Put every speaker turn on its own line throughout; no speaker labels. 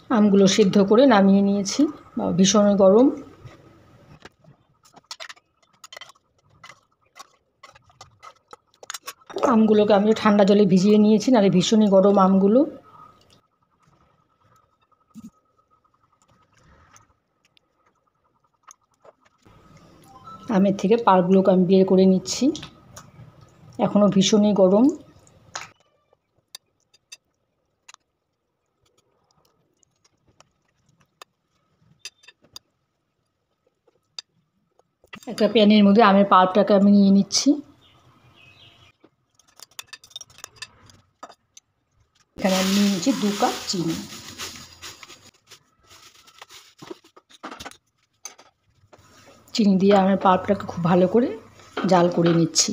আমগুলো সিদ্ধ করে নামিয়ে নিয়েছি, ভীষণ গরম। আমগুলোকে আমি ঠান্ডা জলে ভিজিয়ে নিয়েছি, নাহলে ভীষণই গরম আমগুলো। আমের থেকে পাল্পগুলোকে আমি বের করে নিচ্ছি, এখনও ভীষণই গরম। একটা প্যানের মধ্যে আমের পাল্পটাকে আমি নিয়ে নিচ্ছি। এখানে আমি নিয়ে নিচ্ছি 2 কাপ চিনি। চিনি দিয়ে আমের পাল্পটাকে খুব ভালো করে জাল করে নিচ্ছি।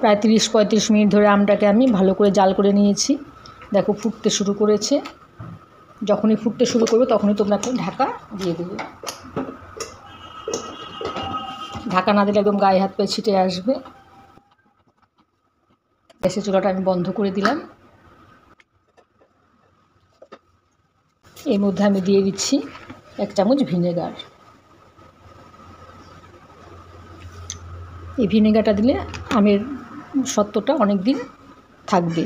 প্রায় 30-35 মিনিট ধরে আমটাকে আমি ভালো করে জাল করে নিয়েছি। দেখো ফুটতে শুরু করেছে। যখনই ফুটতে শুরু করবে তখনই তোমরা একটু ঢাকা দিয়ে দেবে। ঢাকা না দিলে একদম গায়ে হাত পায়ে ছিটে আসবে। গ্যাসের চুলাটা আমি বন্ধ করে দিলাম। এর মধ্যে আমি দিয়ে দিচ্ছি 1 চামচ ভিনেগার। এই ভিনেগারটা দিলে আমের সত্ত্বটা অনেক দিন থাকবে।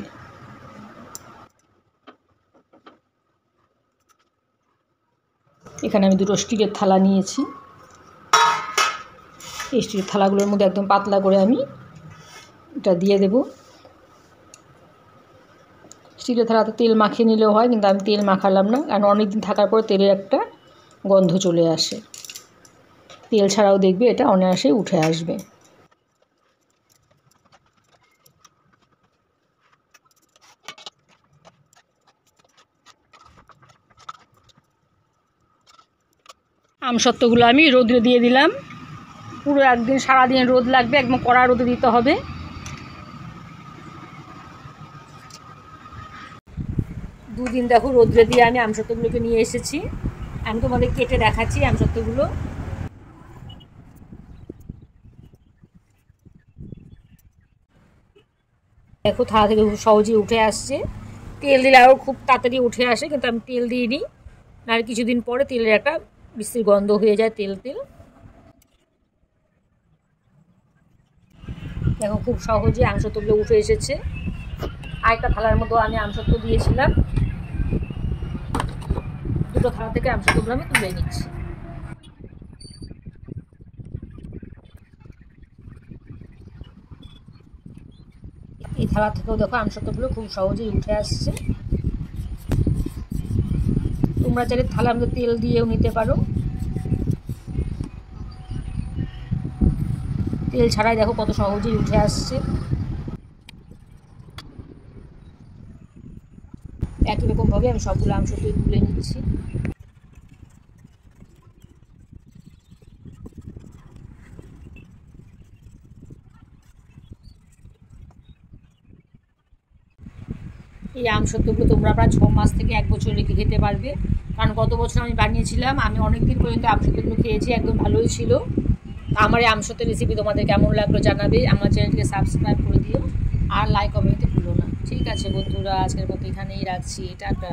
এখানে আমি 2টো স্টিলের থালা নিয়েছি। এই স্টিলের থালাগুলোর মধ্যে একদম পাতলা করে আমি এটা দিয়ে দেব। স্টিলের থালাতে তেল মাখিয়ে নিলেও হয়, কিন্তু আমি তেল মাখালাম না, কারণ অনেক দিন থাকার পর তেলের একটা গন্ধ চলে আসে। তেল ছাড়াও দেখবে এটা অনায়াসেই উঠে আসবে। আমসত্ত্বগুলো আমি রোদে দিয়ে দিলাম। পুরো একদিন সারাদিন রোদ লাগবে, একদম কড়া রোদে দিতে হবে। দুদিন দেখো রোদ্রে দিয়ে আমি আমসত্ত্বগুলোকে নিয়ে এসেছি। আমি তোমাদের কেটে দেখাচ্ছি আমসত্ত্বগুলো। দেখো থালা থেকে খুব সহজেই উঠে আসছে। তেল দিলে আরও খুব তাড়াতাড়ি উঠে আসে, কিন্তু আমি তেল দিইনি, আর কিছুদিন পরে তেলের একটা বিশ্রী গন্ধ হয়ে যায়, তেল তেল। দেখো খুব সহজে আমসত্ত্বগুলো উঠে এসেছে। আরেকটা থালার মতো আমি আমসত্ত্ব দিয়েছিলাম। 2টো থালা থেকে আমসত্ত্বগুলো আমি তুলে নিচ্ছি। এই থালা থেকেও দেখো আমসত্ত্বগুলো খুব সহজেই উঠে আসছে। তোমরা চাইলে থালার মধ্যে তেল দিয়েও নিতে পারো। তেল ছাড়াই দেখো কত সহজেই উঠে আসছে। একই রকমভাবে আমি সবগুলো আমসত্ত্ব তুলে নিচ্ছি। এই আমসত্ত্বগুলো তোমরা প্রায় 6 মাস থেকে 1 বছর রেখে খেতে পারবে, কারণ গত বছর আমি বানিয়েছিলাম, আমি অনেক দিন পর্যন্ত আমসত্ত্বগুলো খেয়েছি, একদম ভালোই ছিল। আমার এই আমসত্ত্বের রেসিপি তোমাদের কেমন লাগলো জানাবে। আমার চ্যানেলটিকে সাবস্ক্রাইব করে দিও, আর লাইক কমেন্টে ভুলো না। ঠিক আছে বন্ধুরা, আজকের মতো এখানেই রাখছি। টাটা।